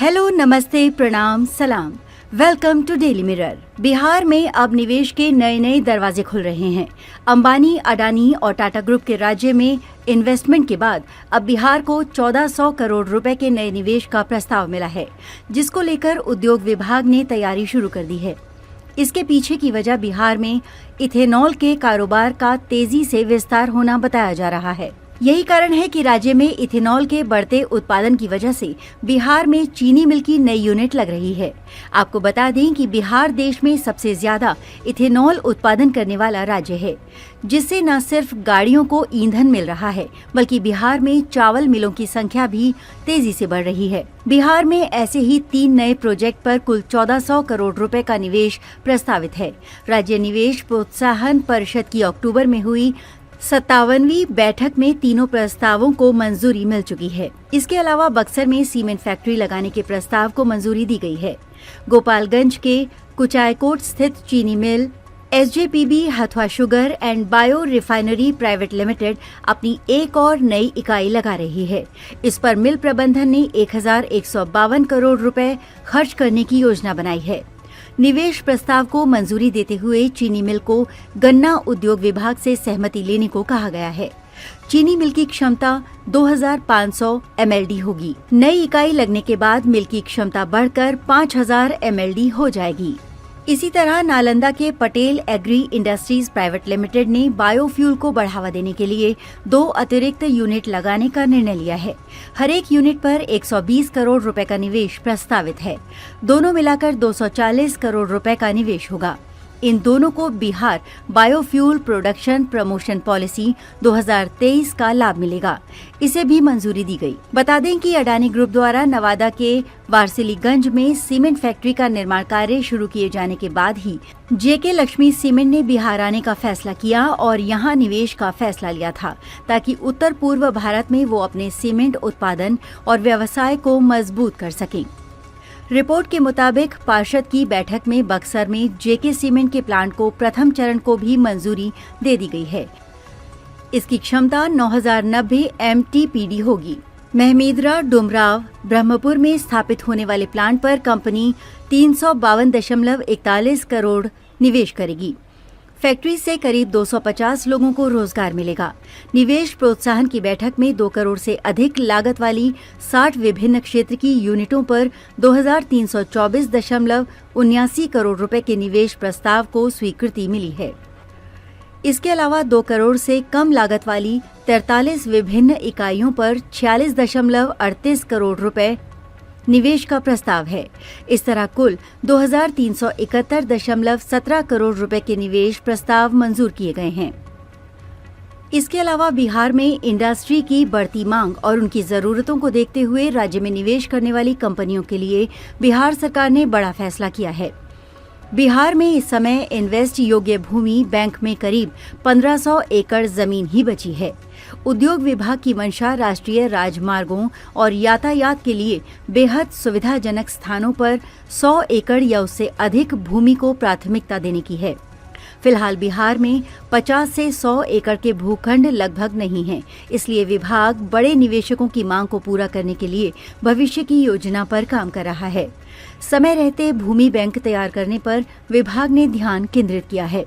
Hello, नमस्ते, प्रणाम, सलाम। Welcome to Daily Mirror. Bihar में अब निवेश के नए नए दरवाजे खुल रहे हैं। अंबानी, अडानी और टाटा ग्रुप के राज्य में इन्वेस्टमेंट के बाद अब बिहार को 1400 करोड़ रुपए के नए निवेश का प्रस्ताव मिला है, जिसको लेकर उद्योग विभाग ने तैयारी शुरू कर दी है। इसके पीछे की वजह बिहार में इथेनॉल के कारोबार का तेजी से विस्तार होना बताया जा रहा है। यही कारण है कि राज्य में इथेनॉल के बढ़ते उत्पादन की वजह से बिहार में चीनी मिल की नई यूनिट लग रही है। आपको बता दें कि बिहार देश में सबसे ज्यादा इथेनॉल उत्पादन करने वाला राज्य है, जिससे न सिर्फ गाड़ियों को ईंधन मिल रहा है, बल्कि बिहार में चावल मिलों की संख्या भी तेजी से बढ़ रही है। बिहार में ऐसे ही 3 नए प्रोजेक्ट पर कुल 1400 करोड़ रुपए का निवेश प्रस्तावित है। राज्य निवेश प्रोत्साहन परिषद की अक्टूबर में हुई 57वीं बैठक में तीनों प्रस्तावों को मंजूरी मिल चुकी है। इसके अलावा बक्सर में सीमेंट फैक्ट्री लगाने के प्रस्ताव को मंजूरी दी गई है। गोपालगंज के कुचायकोट स्थित चीनी mill, SJPB Hathua sugar and bio refinery private limited अपनी एक और नई इकाई लगा रही है। इस पर मिल प्रबंधन ने 1152 करोड़ रुपए खर्च करने की योजना बनाई है। निवेश प्रस्ताव को मंजूरी देते हुए चीनी मिल को गन्ना उद्योग विभाग से सहमति लेने को कहा गया है। चीनी मिल की क्षमता 2500 एमएलडी होगी। नई इकाई लगने के बाद मिल की क्षमता बढ़कर 5000 एमएलडी हो जाएगी। इसी तरह नालंदा के Patel agri industries private limited ने बायोफ्यूल को बढ़ावा देने के लिए 2 अतिरिक्त यूनिट लगाने का निर्णय लिया है। हर एक यूनिट पर 120 करोड़ रुपए का निवेश प्रस्तावित है। दोनों मिलाकर 240 करोड़ रुपए का निवेश होगा। इन दोनों को Bihar biofuel production promotion policy 2023 का लाभ मिलेगा। इसे भी मंजूरी दी गई। बता दें कि अडानी ग्रुप द्वारा नवादा के वारसिलीगंज में सीमेंट फैक्ट्री का निर्माण कार्य शुरू किए जाने के बाद ही जेके लक्ष्मी सीमेंट ने बिहार आने का फैसला किया और यहां निवेश का फैसला लिया था, ताकि उत्तर पूर्व भारत में वो अपने सीमेंट उत्पादन और व्यवसाय को मजबूत कर सकें। रिपोर्ट के मुताबिक पार्षद की बैठक में बक्सर में जेके सीमेंट के प्लांट को प्रथम चरण को भी मंजूरी दे दी गई है। इसकी क्षमता 9090 एमटीपीडी होगी। महमीद्रा, डुमराव, ब्रह्मपुर में स्थापित होने वाले प्लांट पर कंपनी 352.41 करोड़ निवेश करेगी। फैक्ट्री से करीब 250 लोगों को रोजगार मिलेगा। निवेश प्रोत्साहन की बैठक में 2 करोड़ से अधिक लागत वाली 60 विभिन्न क्षेत्र की यूनिटों पर 2324.79 करोड़ रुपए के निवेश प्रस्ताव को स्वीकृति मिली है। इसके अलावा 2 करोड़ से कम लागत वाली 43 विभिन्न इकाइयों पर 46.38 करोड़ रुपए निवेश का प्रस्ताव है। इस तरह कुल 2371.17 करोड़ रुपए के निवेश प्रस्ताव मंजूर किए गए हैं। इसके अलावा बिहार में इंडस्ट्री की बढ़ती मांग और उनकी जरूरतों को देखते हुए राज्य में निवेश करने वाली कंपनियों के लिए बिहार सरकार ने बड़ा फैसला किया है। बिहार में इस समय इन्वेस्ट योग्य भूमि बैंक में करीब 1500 एकड़ जमीन ही बची है। उद्योग विभाग की मंशा राष्ट्रीय राजमार्गों और यातायात के लिए बेहद सुविधाजनक स्थानों पर 100 एकड़ या उससे अधिक भूमि को प्राथमिकता देने की है। फिलहाल बिहार में 50 से 100 एकड़ के भूखंड लगभग नहीं हैं, इसलिए विभाग बड़े निवेशकों की मांग को पूरा करने के लिए भविष्य की योजना पर काम कर रहा है। समय रहते भूमि बैंक तैयार करने पर विभाग ने ध्यान केंद्रित किया है।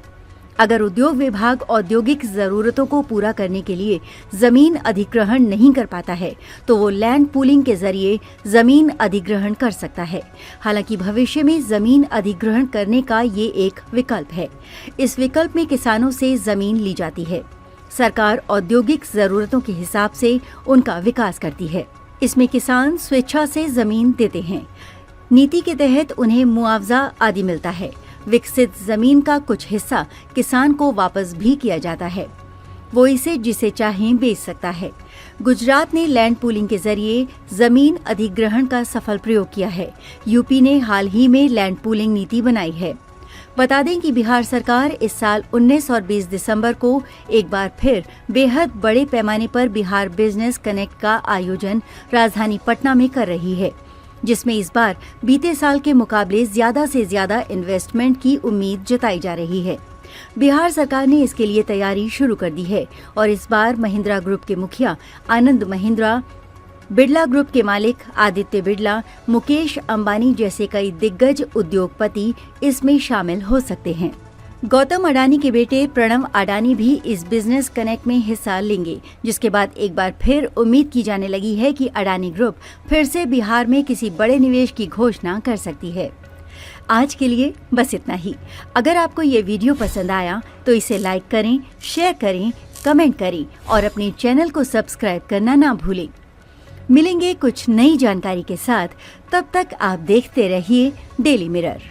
अगर उद्योग विभाग औद्योगिक जरूरतों को पूरा करने के लिए जमीन अधिग्रहण नहीं कर पाता है, तो वो लैंड पूलिंग के जरिए जमीन अधिग्रहण कर सकता है। हालांकि भविष्य में जमीन अधिग्रहण करने का ये एक विकल्प है। इस विकल्प में किसानों से जमीन ली जाती है। सरकार औद्योगिक जरूरतों के हिसाब से उनका विकास करती है। इसमें किसान स्वेच्छा से जमीन देते हैं। नीति के तहत उन्हें मुआवजा आदि मिलता है। विकसित जमीन का कुछ हिस्सा किसान को वापस भी किया जाता है। वो इसे जिसे चाहें बेच सकता है। गुजरात ने लैंड पूलिंग के जरिए जमीन अधिग्रहण का सफल प्रयोग किया है। यूपी ने हाल ही में लैंड पूलिंग नीति बनाई है। बता दें कि बिहार सरकार इस साल 19 और 20 दिसंबर को एक बार फिर बेहद बड़े पैमाने पर बिहार बिजनेस कनेक्ट का आयोजन राजधानी पटना में कर रही है, जिसमें इस बार बीते साल के मुकाबले ज्यादा से ज्यादा इन्वेस्टमेंट की उम्मीद जताई जा रही है। बिहार सरकार ने इसके लिए तैयारी शुरू कर दी है और इस बार महिंद्रा ग्रुप के मुखिया आनंद महिंद्रा, बिड़ला ग्रुप के मालिक आदित्य बिड़ला, मुकेश अंबानी जैसे कई दिग्गज उद्योगपति इसमें शामिल हो सकते हैं। गौतम अडानी के बेटे प्रणव अडानी भी इस बिजनेस कनेक्ट में हिस्सा लेंगे, जिसके बाद एक बार फिर उम्मीद की जाने लगी है कि अडानी ग्रुप फिर से बिहार में किसी बड़े निवेश की घोषणा कर सकती है। आज के लिए बस इतना ही। अगर आपको ये वीडियो पसंद आया तो इसे लाइक करें, शेयर करें, कमेंट करें और अपने चैनल को सब्सक्राइब करना ना भूलें। मिलेंगे कुछ नई जानकारी के साथ, तब तक आप देखते रहिए डेली मिरर।